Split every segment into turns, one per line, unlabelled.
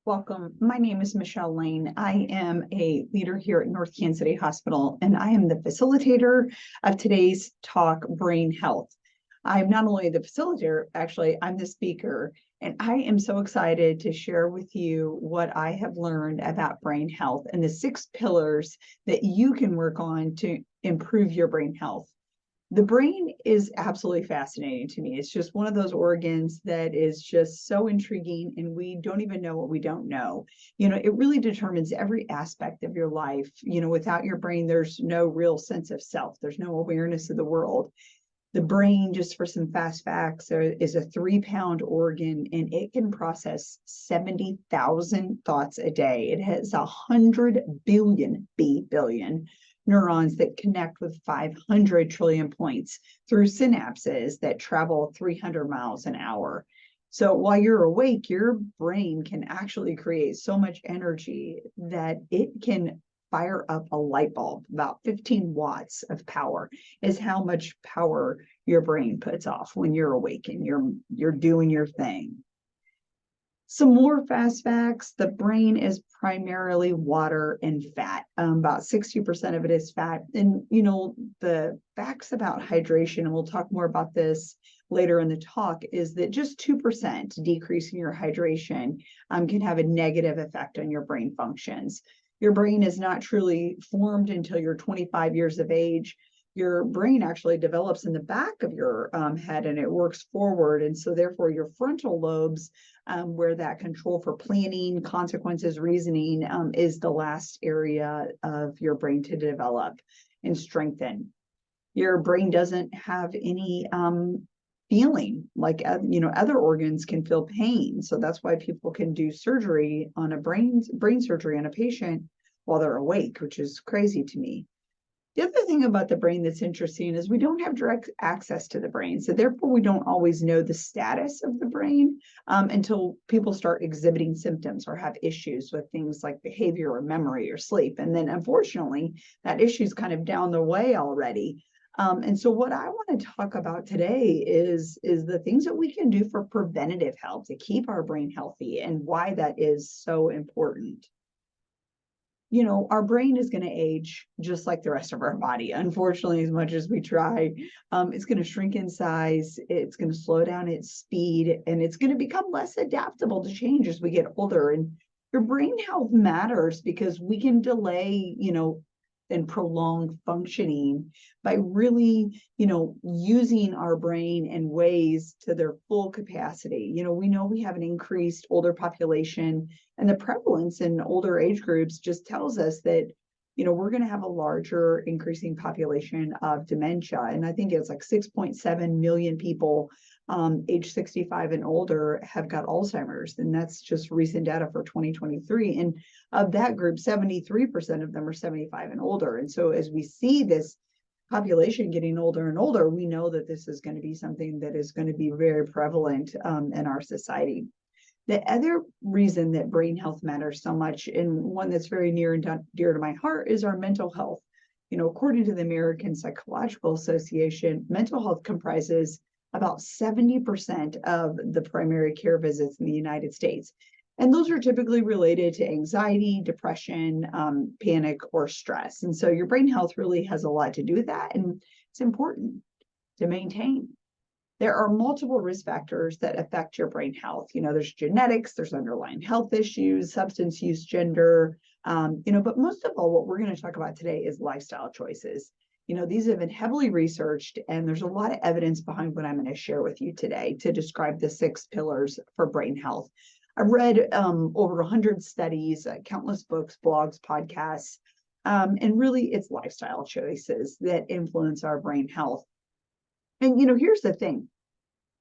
Welcome. My name is Michelle Lane. I am a leader here at North Kansas City Hospital, and I am the facilitator of today's talk, Brain Health. I'm not only the facilitator, actually, I'm the speaker, and I am so excited to share with you what I have learned about brain health and the 6 pillars that you can work on to improve your brain health. The brain is absolutely fascinating to me. It's just one of those organs that is just so intriguing, and we don't even know what we don't know. It really determines every aspect of your life. Without your brain, there's no real sense of self. There's no awareness of the world. The brain, just for some fast facts, is a 3-pound organ, and it can process 70,000 thoughts a day. It has 100 billion neurons that connect with 500 trillion points through synapses that travel 300 miles an hour. So while you're awake, your brain can actually create so much energy that it can fire up a light bulb. About 15 watts of power is how much power your brain puts off when you're awake and you're doing your thing. Some more fast facts: the brain is primarily water and fat. About 60% of it is fat. And, the facts about hydration, and we'll talk more about this later in the talk, is that just 2% decrease in your hydration can have a negative effect on your brain functions. Your brain is not truly formed until you're 25 years of age. Your brain actually develops in the back of your head, and it works forward. And so therefore your frontal lobes, where that control for planning, consequences, reasoning, is the last area of your brain to develop and strengthen. Your brain doesn't have any feeling like other organs can feel pain. So that's why people can do surgery on a brain surgery on a patient while they're awake, which is crazy to me. The other thing about the brain that's interesting is we don't have direct access to the brain. So therefore, we don't always know the status of the brain until people start exhibiting symptoms or have issues with things like behavior or memory or sleep. And then unfortunately, that issue is kind of down the way already. And so what I want to talk about today is the things that we can do for preventative health to keep our brain healthy and why that is so important. Our brain is going to age just like the rest of our body. Unfortunately, as much as we try, it's going to shrink in size, it's going to slow down its speed, and it's going to become less adaptable to change as we get older. And your brain health matters because we can delay, and prolong functioning by really, using our brain in ways to their full capacity. We know we have an increased older population, and the prevalence in older age groups just tells us that, we're going to have a larger increasing population of dementia. And I think it's like 6.7 million people age 65 and older have got Alzheimer's. And that's just recent data for 2023. And of that group, 73% of them are 75 and older. And so as we see this population getting older and older, we know that this is going to be something that is going to be very prevalent in our society. The other reason that brain health matters so much, and one that's very near and dear to my heart, is our mental health. According to the American Psychological Association, mental health comprises about 70% of the primary care visits in the United States. And those are typically related to anxiety, depression, panic, or stress. And so your brain health really has a lot to do with that, and it's important to maintain. There are multiple risk factors that affect your brain health. There's genetics, there's underlying health issues, substance use, gender, but most of all, what we're going to talk about today is lifestyle choices. These have been heavily researched, and there's a lot of evidence behind what I'm going to share with you today to describe the 6 pillars for brain health. I've read over 100 studies, countless books, blogs, podcasts, and really it's lifestyle choices that influence our brain health. And, here's the thing.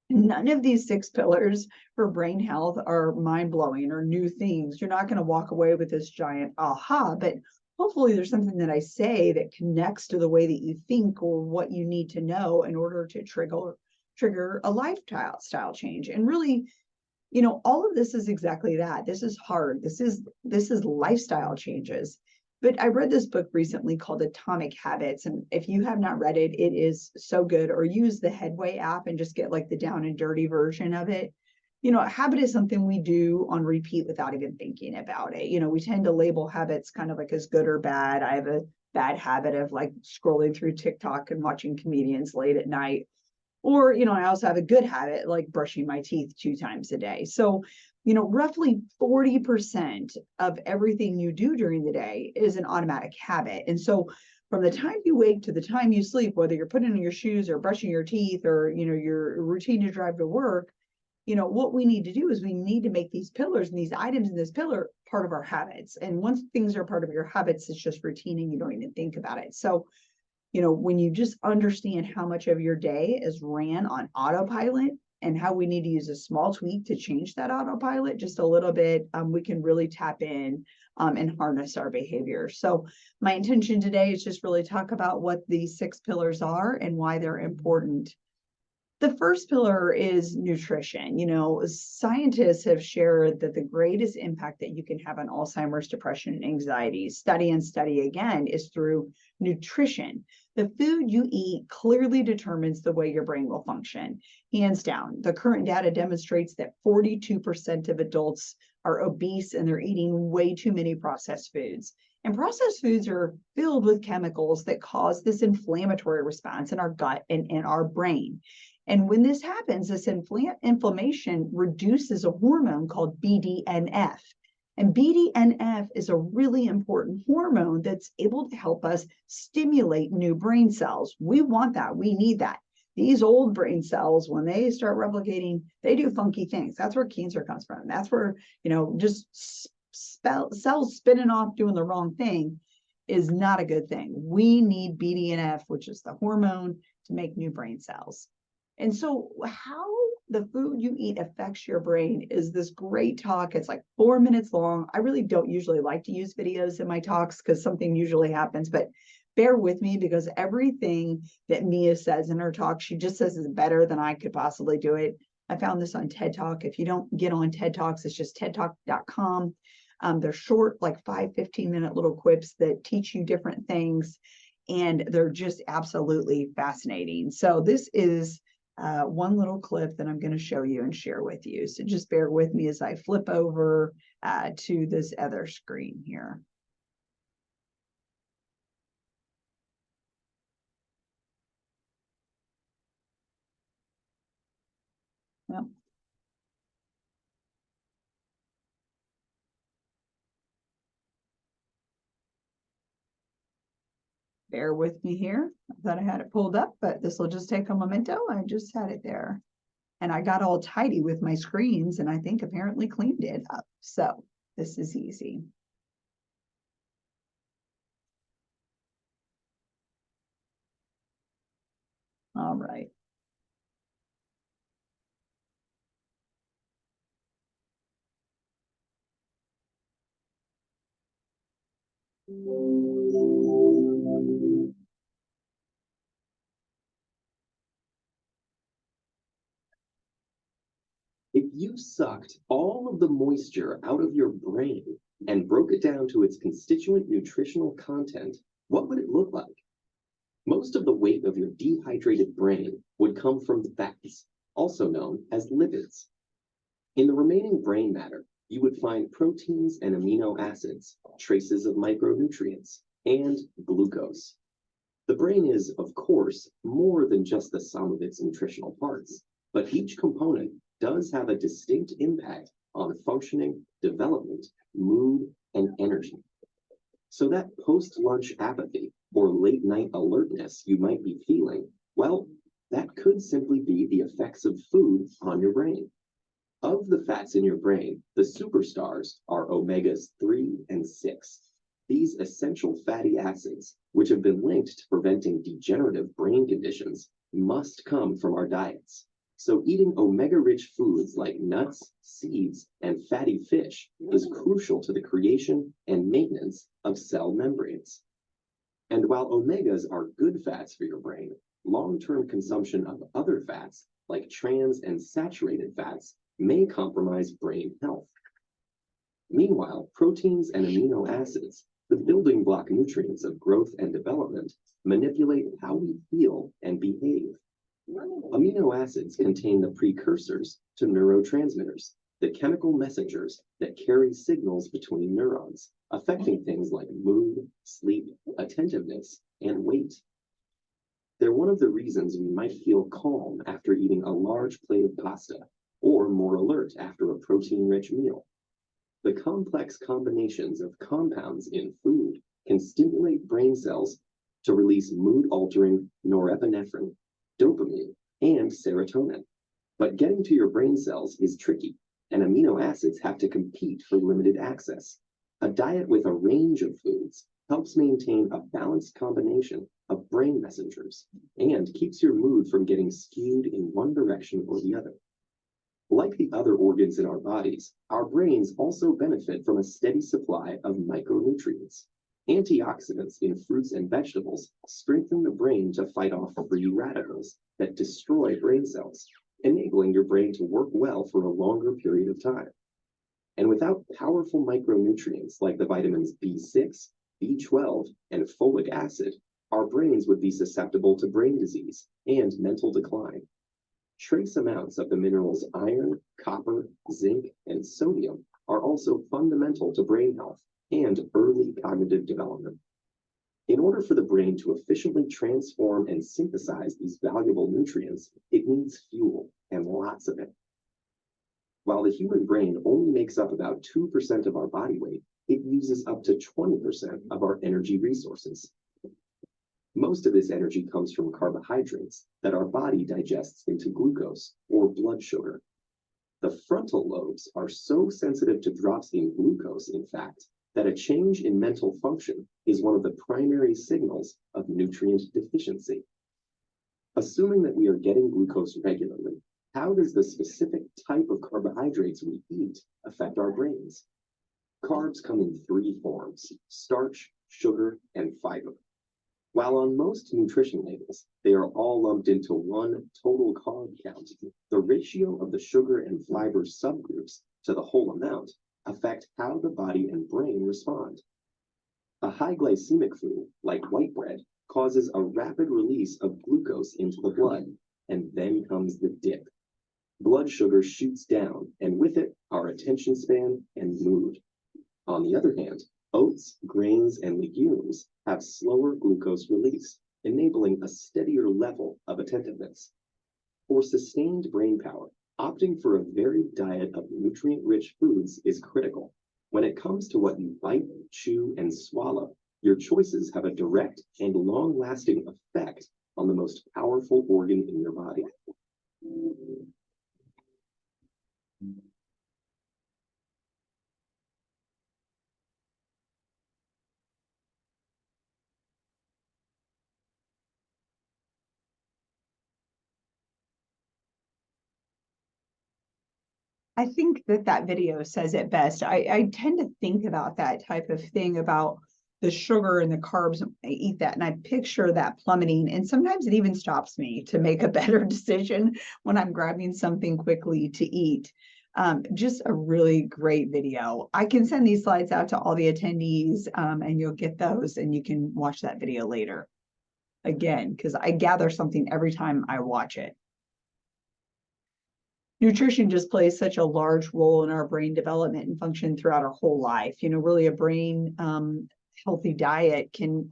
None of these 6 pillars for brain health are mind-blowing or new things. You're not going to walk away with this giant aha, but hopefully there's something that I say that connects to the way that you think or what you need to know in order to trigger a lifestyle change. And really, all of this is exactly that. This is hard. This is lifestyle changes. But I read this book recently called Atomic Habits. And if you have not read it, it is so good. Or use the Headway app and just get like the down and dirty version of it. a habit is something we do on repeat without even thinking about it. We tend to label habits kind of like as good or bad. I have a bad habit of like scrolling through TikTok and watching comedians late at night. Or, I also have a good habit like brushing my teeth 2 times a day. So, roughly 40% of everything you do during the day is an automatic habit. And so from the time you wake to the time you sleep, whether you're putting on your shoes or brushing your teeth or, your routine to drive to work, what we need to do is we need to make these pillars and these items in this pillar part of our habits. And once things are part of your habits, it's just routine and you don't even think about it. So, when you just understand how much of your day is ran on autopilot and how we need to use a small tweak to change that autopilot just a little bit, we can really tap in and harness our behavior. So my intention today is just really talk about what these 6 pillars are and why they're important. The first pillar is nutrition. Scientists have shared that the greatest impact that you can have on Alzheimer's, depression, and anxiety, study and study again, is through nutrition. The food you eat clearly determines the way your brain will function, hands down. The current data demonstrates that 42% of adults are obese and they're eating way too many processed foods. And processed foods are filled with chemicals that cause this inflammatory response in our gut and in our brain. And when this happens, this inflammation reduces a hormone called BDNF. And BDNF is a really important hormone that's able to help us stimulate new brain cells. We want that. We need that. These old brain cells, when they start replicating, they do funky things. That's where cancer comes from. That's where, just cells spinning off doing the wrong thing is not a good thing. We need BDNF, which is the hormone, to make new brain cells. And so how the food you eat affects your brain is this great talk. It's like 4 minutes long. I really don't usually like to use videos in my talks because something usually happens, but bear with me because everything that Mia says in her talk, she just says is better than I could possibly do it. I found this on TED Talk. If you don't get on TED Talks, it's just tedtalk.com. They're short, like 5-15-minute little quips that teach you different things, and they're just absolutely fascinating. So this is one little clip that I'm going to show you and share with you. So just bear with me as I flip over to this other screen here. Yep. Bear with me here. I thought I had it pulled up, but this will just take a momento. I just had it there. And I got all tidy with my screens and I think apparently cleaned it up. So this is easy. All right.
If you sucked all of the moisture out of your brain and broke it down to its constituent nutritional content, what would it look like? Most of the weight of your dehydrated brain would come from fats, also known as lipids. In the remaining brain matter, you would find proteins and amino acids, traces of micronutrients, and glucose. The brain is, of course, more than just the sum of its nutritional parts, but each component does have a distinct impact on functioning, development, mood, and energy. So that post-lunch apathy or late-night alertness you might be feeling, well, that could simply be the effects of food on your brain. Of the fats in your brain, the superstars are omegas 3 and 6. These essential fatty acids, which have been linked to preventing degenerative brain conditions, must come from our diets. So eating omega-rich foods like nuts, seeds, and fatty fish is crucial to the creation and maintenance of cell membranes. And while omegas are good fats for your brain, long-term consumption of other fats, like trans and saturated fats, may compromise brain health. Meanwhile, proteins and amino acids, the building block nutrients of growth and development, manipulate how we feel and behave. Amino acids contain the precursors to neurotransmitters, the chemical messengers that carry signals between neurons, affecting things like mood, sleep, attentiveness, and weight. They're one of the reasons we might feel calm after eating a large plate of pasta, or more alert after a protein-rich meal. The complex combinations of compounds in food can stimulate brain cells to release mood-altering norepinephrine, dopamine, and serotonin. But getting to your brain cells is tricky, and amino acids have to compete for limited access. A diet with a range of foods helps maintain a balanced combination of brain messengers and keeps your mood from getting skewed in one direction or the other. Like the other organs in our bodies, our brains also benefit from a steady supply of micronutrients. Antioxidants in fruits and vegetables strengthen the brain to fight off free radicals that destroy brain cells, enabling your brain to work well for a longer period of time. And without powerful micronutrients like the vitamins B6, B12, and folic acid, our brains would be susceptible to brain disease and mental decline. Trace amounts of the minerals iron, copper, zinc, and sodium are also fundamental to brain health and early cognitive development. In order for the brain to efficiently transform and synthesize these valuable nutrients, it needs fuel, and lots of it. While the human brain only makes up about 2% of our body weight, it uses up to 20% of our energy resources. Most of this energy comes from carbohydrates that our body digests into glucose or blood sugar. The frontal lobes are so sensitive to drops in glucose, in fact, that a change in mental function is one of the primary signals of nutrient deficiency. Assuming that we are getting glucose regularly, how does the specific type of carbohydrates we eat affect our brains? Carbs come in three forms: starch, sugar, and fiber. While on most nutrition labels, they are all lumped into one total carb count, the ratio of the sugar and fiber subgroups to the whole amount affect how the body and brain respond. A high glycemic food, like white bread, causes a rapid release of glucose into the blood, and then comes the dip. Blood sugar shoots down, and with it, our attention span and mood. On the other hand, oats, grains, and legumes have slower glucose release, enabling a steadier level of attentiveness. For sustained brain power, opting for a varied diet of nutrient-rich foods is critical. When it comes to what you bite, chew, and swallow, your choices have a direct and long-lasting effect on the most powerful organ in your body.
I think that video says it best. I tend to think about that type of thing about the sugar and the carbs. I eat that and I picture that plummeting. And sometimes it even stops me to make a better decision when I'm grabbing something quickly to eat. Just a really great video. I can send these slides out to all the attendees and you'll get those and you can watch that video later. Again, because I gather something every time I watch it. Nutrition just plays such a large role in our brain development and function throughout our whole life. You know, really a brain healthy diet can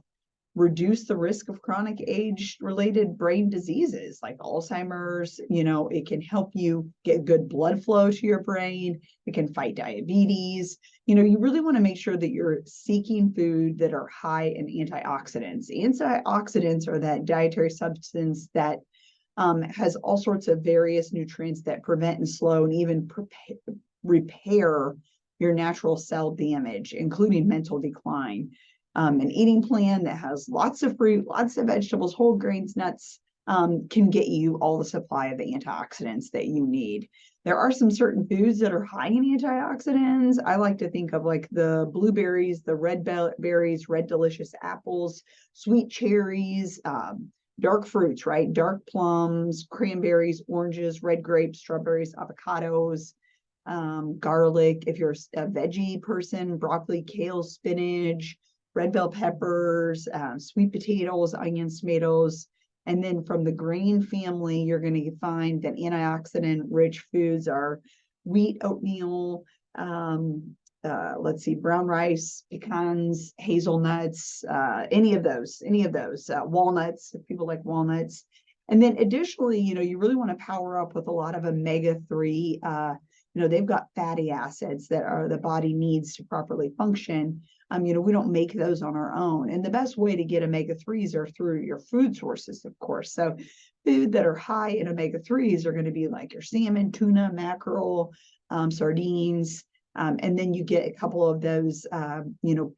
reduce the risk of chronic age-related brain diseases like Alzheimer's. You know, it can help you get good blood flow to your brain. It can fight diabetes. You know, you really want to make sure that you're seeking food that are high in antioxidants. Antioxidants are that dietary substance that has all sorts of various nutrients that prevent and slow and even repair your natural cell damage, including mental decline. An eating plan that has lots of fruit, lots of vegetables, whole grains, nuts, can get you all the supply of the antioxidants that you need. There are some certain foods that are high in antioxidants. I like to think of like the blueberries, the red berries, red delicious apples, sweet cherries, dark fruits, right? Dark plums, cranberries, oranges, red grapes, strawberries, avocados, garlic. If you're a veggie person, broccoli, kale, spinach, red bell peppers, sweet potatoes, onions, tomatoes, And then from the grain family, you're going to find that antioxidant rich foods are wheat, oatmeal, let's see, brown rice, pecans, hazelnuts, any of those, walnuts, if people like walnuts. And then additionally, you really want to power up with a lot of omega-3. They've got fatty acids that the body needs to properly function. We don't make those on our own. And the best way to get omega-3s are through your food sources, of course. So food that are high in omega-3s are going to be like your salmon, tuna, mackerel, sardines. And then you get a couple of those,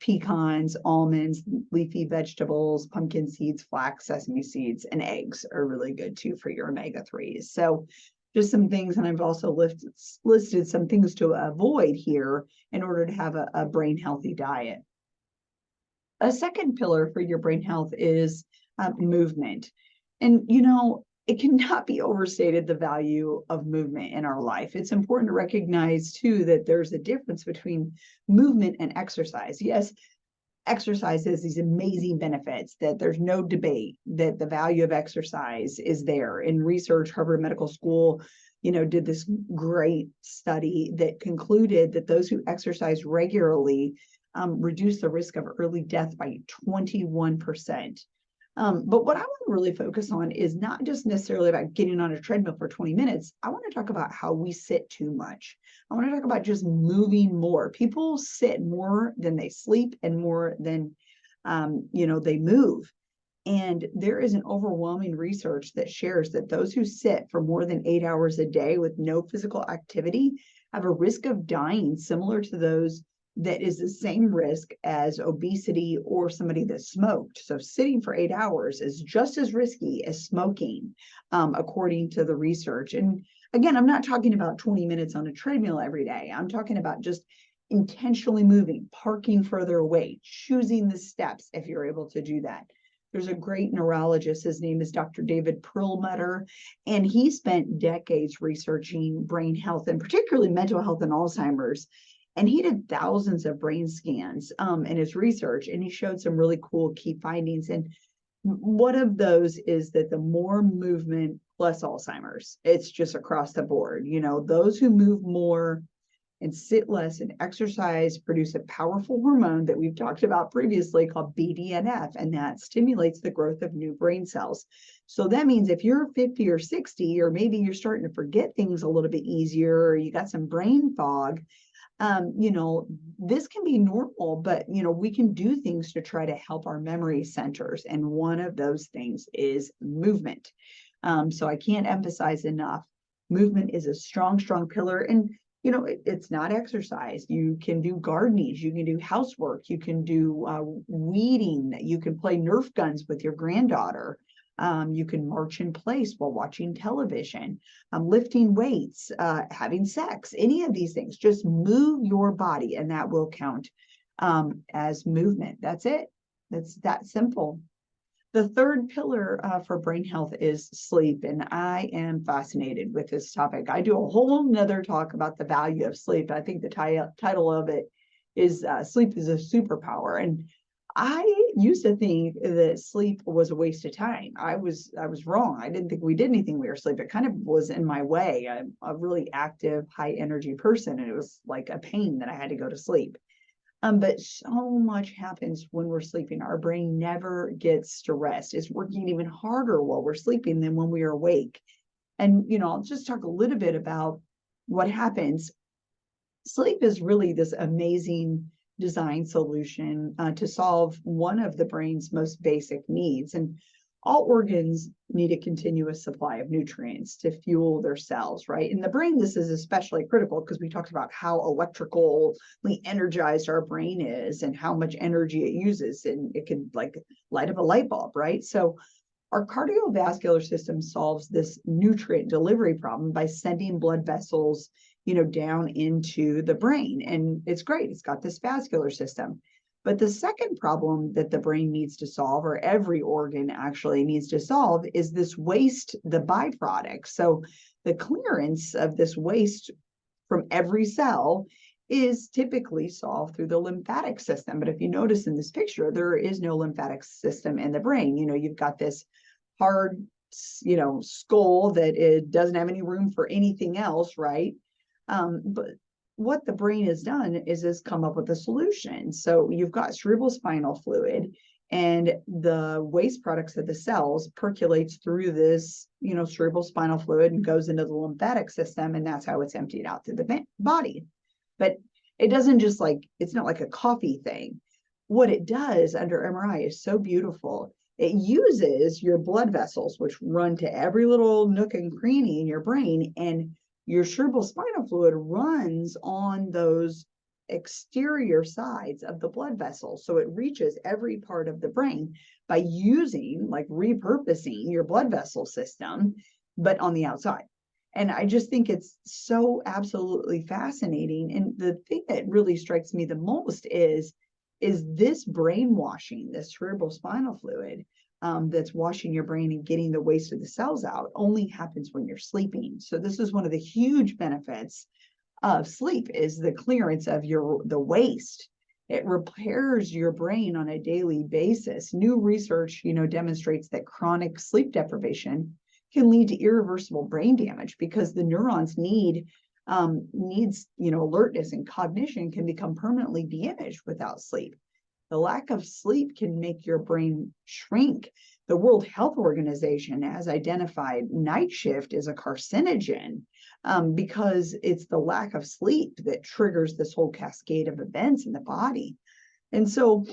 pecans, almonds, leafy vegetables, pumpkin seeds, flax, sesame seeds, and eggs are really good too for your omega-3s. So just some things, and I've also listed some things to avoid here in order to have a brain healthy diet. A second pillar for your brain health is movement. And, it cannot be overstated the value of movement in our life. It's important to recognize too that there's a difference between movement and exercise. Yes, exercise has these amazing benefits that there's no debate that the value of exercise is there. In research, Harvard Medical School, did this great study that concluded that those who exercise regularly reduce the risk of early death by 21%. But what I want to really focus on is not just necessarily about getting on a treadmill for 20 minutes. I want to talk about how we sit too much. I want to talk about just moving more. People sit more than they sleep and more than, they move. And there is an overwhelming research that shares that those who sit for more than 8 hours a day with no physical activity have a risk of dying similar to those that is the same risk as obesity or somebody that smoked. So sitting for 8 hours is just as risky as smoking, according to the research. And again, I'm not talking about 20 minutes on a treadmill every day. I'm talking about just intentionally moving, parking further away, choosing the steps if you're able to do that. There's a great neurologist, his name is Dr. David Perlmutter, and he spent decades researching brain health and particularly mental health and Alzheimer's. And he did thousands of brain scans in his research, and he showed some really cool key findings. And one of those is that the more movement plus Alzheimer's, it's just across the board. Those who move more and sit less and exercise produce a powerful hormone that we've talked about previously called BDNF, and that stimulates the growth of new brain cells. So that means if you're 50 or 60, or maybe you're starting to forget things a little bit easier, or you got some brain fog, this can be normal, but, we can do things to try to help our memory centers. And one of those things is movement. So I can't emphasize enough, movement is a strong, strong pillar. And, it's not exercise. You can do gardening, you can do housework, you can do weeding, you can play Nerf guns with your granddaughter. You can march in place while watching television, lifting weights, having sex, any of these things. Just move your body and that will count as movement. That's it. That's that simple. The third pillar for brain health is sleep, and I am fascinated with this topic. I do a whole nother talk about the value of sleep. I think the title of it is Sleep is a Superpower. And I used to think that sleep was a waste of time. I was wrong. I didn't think we did anything when we were asleep. It kind of was in my way. I'm a really active, high energy person, and it was like a pain that I had to go to sleep. But so much happens when we're sleeping. Our brain never gets to rest. It's working even harder while we're sleeping than when we are awake. And, I'll just talk a little bit about what happens. Sleep is really this amazing design solution to solve one of the brain's most basic needs. And all organs need a continuous supply of nutrients to fuel their cells, right? In the brain, this is especially critical because we talked about how electrically energized our brain is and how much energy it uses. And it can light up a light bulb, right? So our cardiovascular system solves this nutrient delivery problem by sending blood vessels, down into the brain. And it's great. It's got this vascular system. But the second problem that the brain needs to solve, or every organ actually needs to solve, is this waste, the byproduct. So the clearance of this waste from every cell is typically solved through the lymphatic system. But if you notice in this picture, there is no lymphatic system in the brain. You've got this hard, skull that it doesn't have any room for anything else, right? But what the brain has done is come up with a solution. So you've got cerebral spinal fluid, and the waste products of the cells percolates through this, cerebral spinal fluid and goes into the lymphatic system, and that's how it's emptied out through the body. But it doesn't just it's not like a coffee thing. What it does under MRI is so beautiful. It uses your blood vessels, which run to every little nook and cranny in your brain, and your cerebral spinal fluid runs on those exterior sides of the blood vessels. So it reaches every part of the brain by using, repurposing your blood vessel system, but on the outside. And I just think it's so absolutely fascinating. And the thing that really strikes me the most is this brainwashing, this cerebral spinal fluid that's washing your brain and getting the waste of the cells out only happens when you're sleeping. So this is one of the huge benefits of sleep, is the clearance of the waste. It repairs your brain on a daily basis. New research, demonstrates that chronic sleep deprivation can lead to irreversible brain damage because the neurons needs, alertness and cognition can become permanently damaged without sleep. The lack of sleep can make your brain shrink. The World Health Organization has identified night shift as a carcinogen because it's the lack of sleep that triggers this whole cascade of events in the body. And so,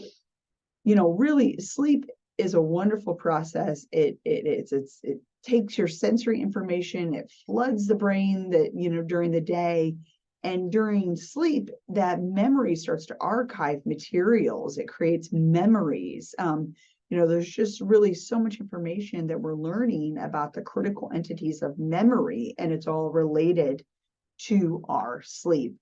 really, sleep is a wonderful process. It takes your sensory information, it floods the brain during the day, and during sleep, that memory starts to archive materials. It creates memories. There's just really so much information that we're learning about the critical entities of memory, and it's all related to our sleep.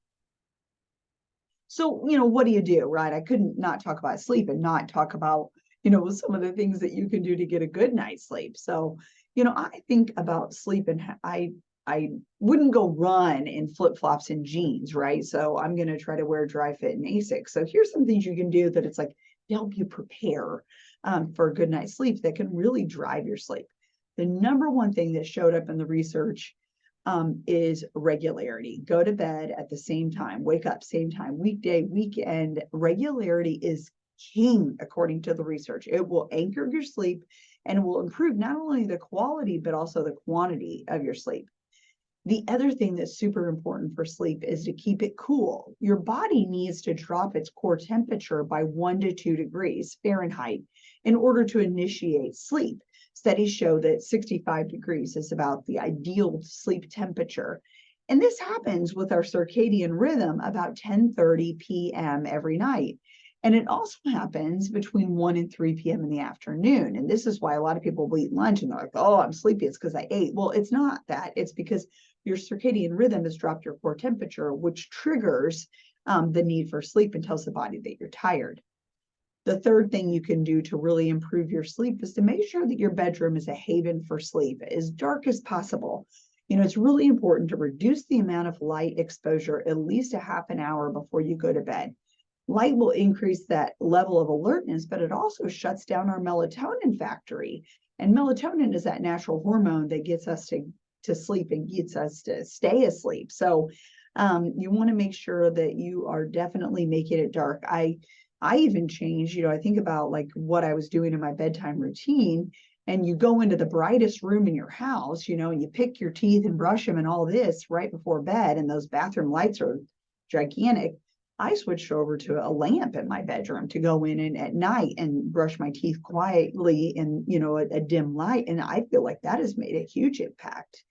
So, what do you do, right? I couldn't not talk about sleep and not talk about, some of the things that you can do to get a good night's sleep. So, I think about sleep, and I wouldn't go run in flip-flops and jeans, right? So I'm going to try to wear dry fit and Asics. So here's some things you can do that to help you prepare for a good night's sleep that can really drive your sleep. The number one thing that showed up in the research is regularity. Go to bed at the same time, wake up same time, weekday, weekend. Regularity is king, according to the research. It will anchor your sleep and it will improve not only the quality, but also the quantity of your sleep. The other thing that's super important for sleep is to keep it cool. Your body needs to drop its core temperature by 1 to 2 degrees Fahrenheit in order to initiate sleep. Studies show that 65 degrees is about the ideal sleep temperature. And this happens with our circadian rhythm about 10:30 p.m. every night. And it also happens between 1 and 3 p.m. in the afternoon. And this is why a lot of people will eat lunch and they're like, oh, I'm sleepy. It's because I ate. Well, it's not that. It's because your circadian rhythm has dropped your core temperature, which triggers the need for sleep and tells the body that you're tired. The third thing you can do to really improve your sleep is to make sure that your bedroom is a haven for sleep, as dark as possible. It's really important to reduce the amount of light exposure at least a half an hour before you go to bed. Light will increase that level of alertness, but it also shuts down our melatonin factory. And melatonin is that natural hormone that gets us to sleep and gets us to stay asleep. So you want to make sure that you are definitely making it dark. I even changed, I think about what I was doing in my bedtime routine, and you go into the brightest room in your house, and you pick your teeth and brush them and all this right before bed, and those bathroom lights are gigantic. I switched over to a lamp in my bedroom to go in and at night and brush my teeth quietly in, a dim light. And I feel like that has made a huge impact.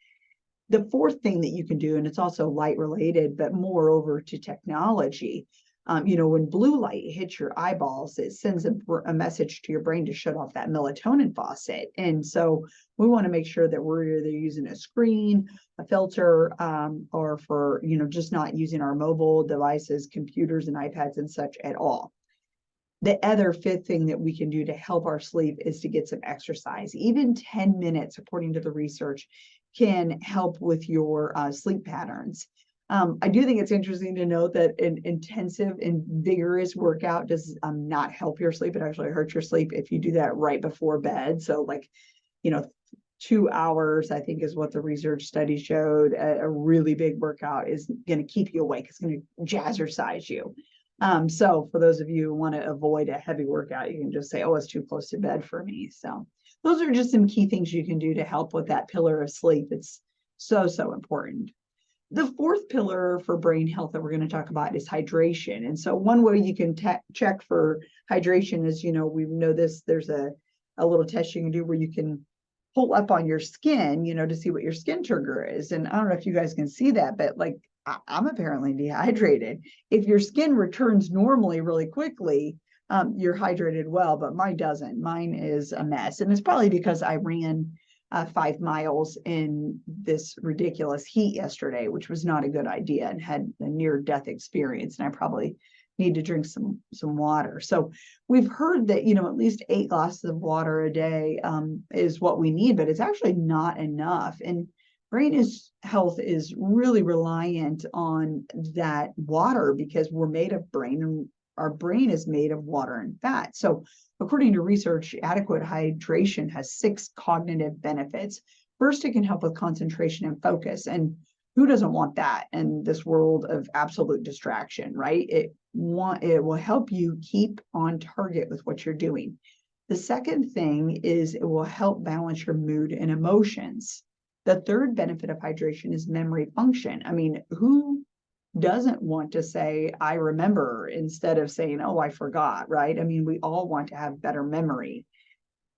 The fourth thing that you can do, and it's also light related, but more over to technology, when blue light hits your eyeballs, it sends a message to your brain to shut off that melatonin faucet. And so we want to make sure that we're either using a screen, a filter, or for, just not using our mobile devices, computers and iPads and such at all. The other fifth thing that we can do to help our sleep is to get some exercise. Even 10 minutes, according to the research, can help with your sleep patterns. I do think it's interesting to note that an intensive and vigorous workout does not help your sleep. It actually hurts your sleep if you do that right before bed. So 2 hours, I think is what the research study showed. A really big workout is going to keep you awake. It's going to jazzercise you. So for those of you who want to avoid a heavy workout, you can just say, oh, it's too close to bed for me. So those are just some key things you can do to help with that pillar of sleep. It's so, so important. The fourth pillar for brain health that we're going to talk about is hydration. And so one way you can check for hydration is, we know this, there's a little test you can do where you can pull up on your skin, to see what your skin sugar is. And I don't know if you guys can see that, but like I'm apparently dehydrated. If your skin returns normally really quickly, you're hydrated well, but mine doesn't. Mine is a mess. And it's probably because I ran 5 miles in this ridiculous heat yesterday, which was not a good idea, and had a near-death experience. And I probably need to drink some water. So we've heard that, at least 8 glasses of water a day is what we need, but it's actually not enough. And brain health is really reliant on that water because we're made of brain, and our brain is made of water and fat. So according to research, adequate hydration has 6 cognitive benefits. First, it can help with concentration and focus. And who doesn't want that in this world of absolute distraction, right? It will help you keep on target with what you're doing. The second thing is it will help balance your mood and emotions. The third benefit of hydration is memory function. I mean, who doesn't want to say, I remember, instead of saying, oh, I forgot, right? I mean, we all want to have better memory.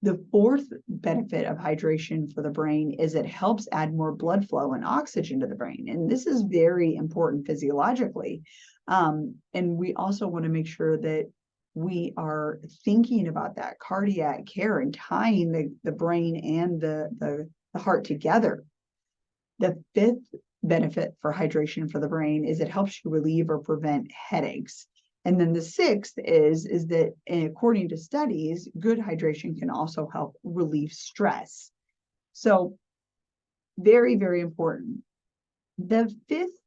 The fourth benefit of hydration for the brain is it helps add more blood flow and oxygen to the brain. And this is very important physiologically. And we also want to make sure that we are thinking about that cardiac care and tying the brain and the heart together. The fifth benefit for hydration for the brain is it helps you relieve or prevent headaches. And then the sixth is that according to studies, good hydration can also help relieve stress. So very, very important. The fifth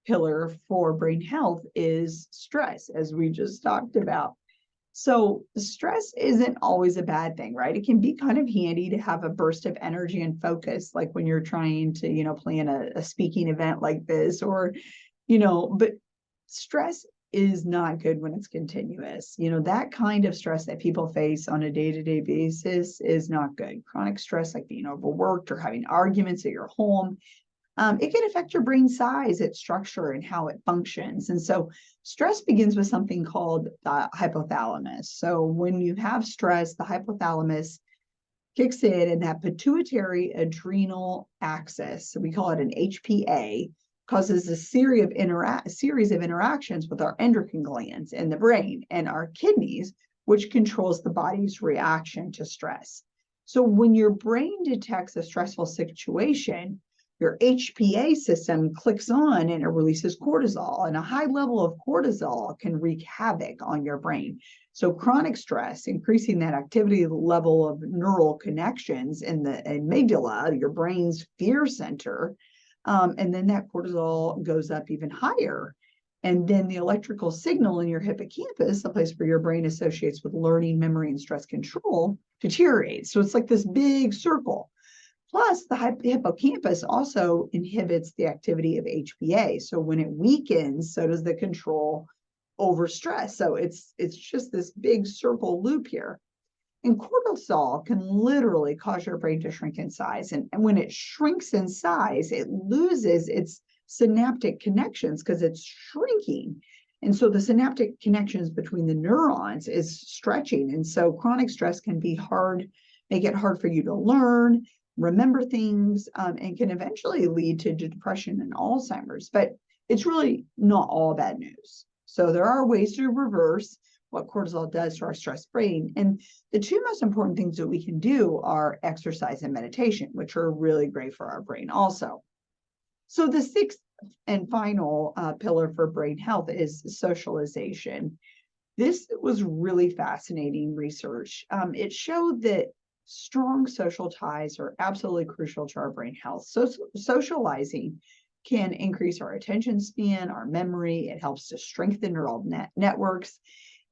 pillar for brain health is stress, as we just talked about. So stress isn't always a bad thing, right? It can be kind of handy to have a burst of energy and focus, like when you're trying to, plan a speaking event like this, or, but stress is not good when it's continuous. That kind of stress that people face on a day-to-day basis is not good. Chronic stress, like being overworked or having arguments at your home, it can affect your brain size, its structure, and how it functions. And so stress begins with something called the hypothalamus. So when you have stress, the hypothalamus kicks in, and that pituitary adrenal axis, so we call it an HPA, causes a series of interactions with our endocrine glands in the brain and our kidneys, which controls the body's reaction to stress. So when your brain detects a stressful situation, your HPA system clicks on and it releases cortisol, and a high level of cortisol can wreak havoc on your brain. So chronic stress, increasing that activity level of neural connections in the amygdala, your brain's fear center, and then that cortisol goes up even higher. And then the electrical signal in your hippocampus, the place where your brain associates with learning, memory, and stress control, deteriorates. So it's like this big circle. Plus, the hippocampus also inhibits the activity of HPA. So when it weakens, so does the control over stress. So it's just this big circle loop here. And cortisol can literally cause your brain to shrink in size. And when it shrinks in size, it loses its synaptic connections because it's shrinking. And so the synaptic connections between the neurons is stretching. And so chronic stress can be hard, make it hard for you to learn, remember things, and can eventually lead to depression and Alzheimer's. But it's really not all bad news. So there are ways to reverse what cortisol does to our stressed brain. And the two most important things that we can do are exercise and meditation, which are really great for our brain also. So the sixth and final pillar for brain health is socialization. This was really fascinating research. It showed that strong social ties are absolutely crucial to our brain health. So socializing can increase our attention span, our memory. It helps to strengthen neural networks.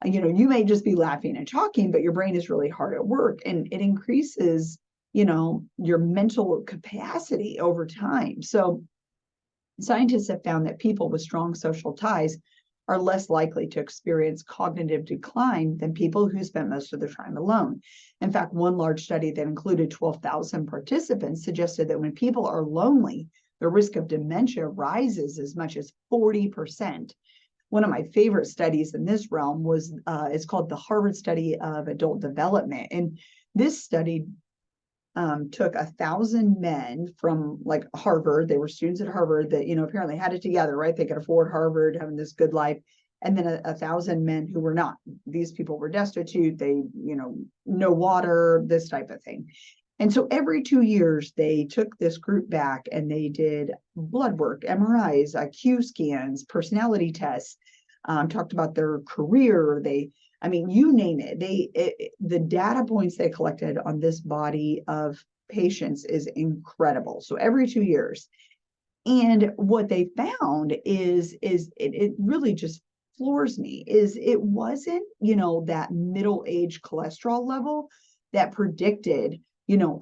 You may just be laughing and talking, but your brain is really hard at work, and it increases your mental capacity over time. So scientists have found that people with strong social ties are less likely to experience cognitive decline than people who spent most of their time alone. In fact, one large study that included 12,000 participants suggested that when people are lonely, the risk of dementia rises as much as 40%. One of my favorite studies in this realm was it's called the Harvard Study of Adult Development. And this study took 1,000 men from like Harvard. They were students at Harvard that, apparently had it together, right? They could afford Harvard, having this good life. And then 1,000 men who were not. These people were destitute. They, no water, this type of thing. And so every 2 years, they took this group back and they did blood work, MRIs, IQ scans, personality tests, talked about their career. You name it. The data points they collected on this body of patients is incredible. So every 2 years. And what they found is it really just floors me, is it wasn't, that middle-age cholesterol level that predicted,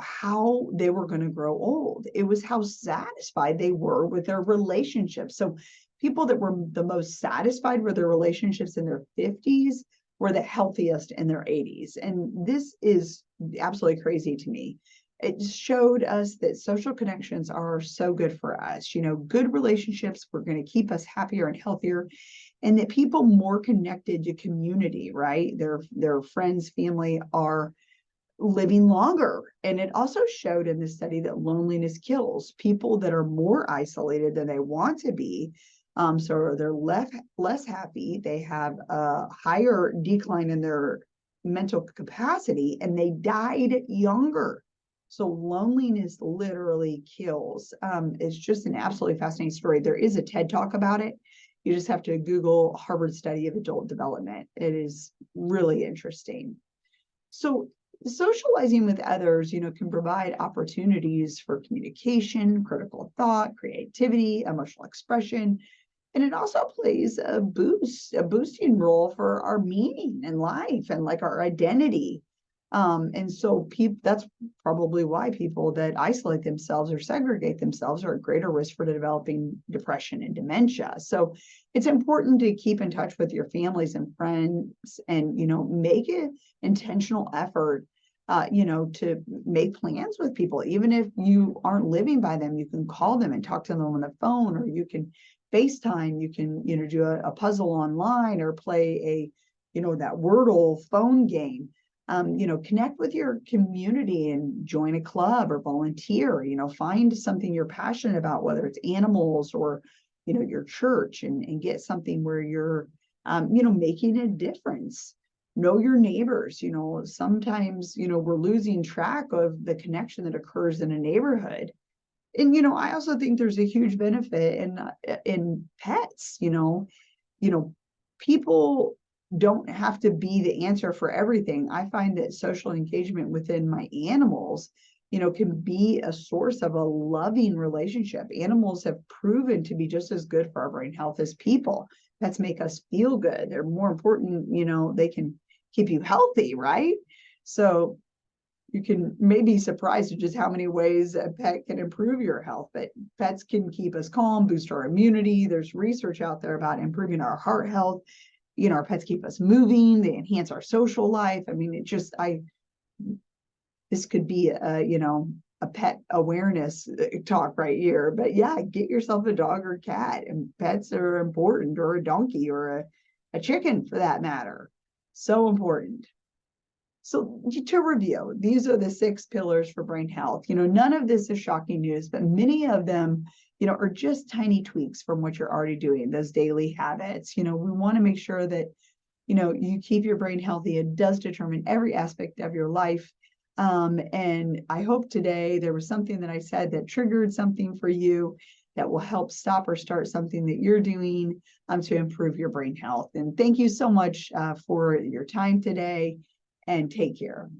how they were going to grow old. It was how satisfied they were with their relationships. So people that were the most satisfied with their relationships in their 50s were the healthiest in their 80s. And this is absolutely crazy to me. It showed us that social connections are so good for us. Good relationships were going to keep us happier and healthier, and that people more connected to community, right? Their friends, family are living longer. And it also showed in this study that loneliness kills. People that are more isolated than they want to be, so they're less happy, they have a higher decline in their mental capacity, and they died younger. So loneliness literally kills. It's just an absolutely fascinating story. There is a TED Talk about it. You just have to Google Harvard Study of Adult Development. It is really interesting. So socializing with others, can provide opportunities for communication, critical thought, creativity, emotional expression. And it also plays a boosting role for our meaning in life and like our identity. And so that's probably why people that isolate themselves or segregate themselves are at greater risk for developing depression and dementia. So it's important to keep in touch with your families and friends and, make an intentional effort, to make plans with people. Even if you aren't living by them, you can call them and talk to them on the phone, or you can FaceTime, you can, do a puzzle online or play that Wordle phone game. Connect with your community and join a club or volunteer, find something you're passionate about, whether it's animals or, your church, and get something where you're, making a difference. Know your neighbors. Sometimes, we're losing track of the connection that occurs in a neighborhood. And, I also think there's a huge benefit in pets. People don't have to be the answer for everything. I find that social engagement within my animals, can be a source of a loving relationship. Animals have proven to be just as good for our brain health as people. Pets make us feel good. They're more important, they can keep you healthy, right? So you can maybe be surprised at just how many ways a pet can improve your health, but pets can keep us calm, boost our immunity. There's research out there about improving our heart health. Our pets keep us moving, they enhance our social life. This could be a pet awareness talk right here, but yeah, get yourself a dog or cat, and pets are important, or a donkey or a chicken for that matter. So important. So to review, these are the 6 pillars for brain health. None of this is shocking news, but many of them, are just tiny tweaks from what you're already doing, those daily habits. We want to make sure that, you keep your brain healthy. It does determine every aspect of your life. And I hope today there was something that I said that triggered something for you that will help stop or start something that you're doing to improve your brain health. And thank you so much for your time today, and take care.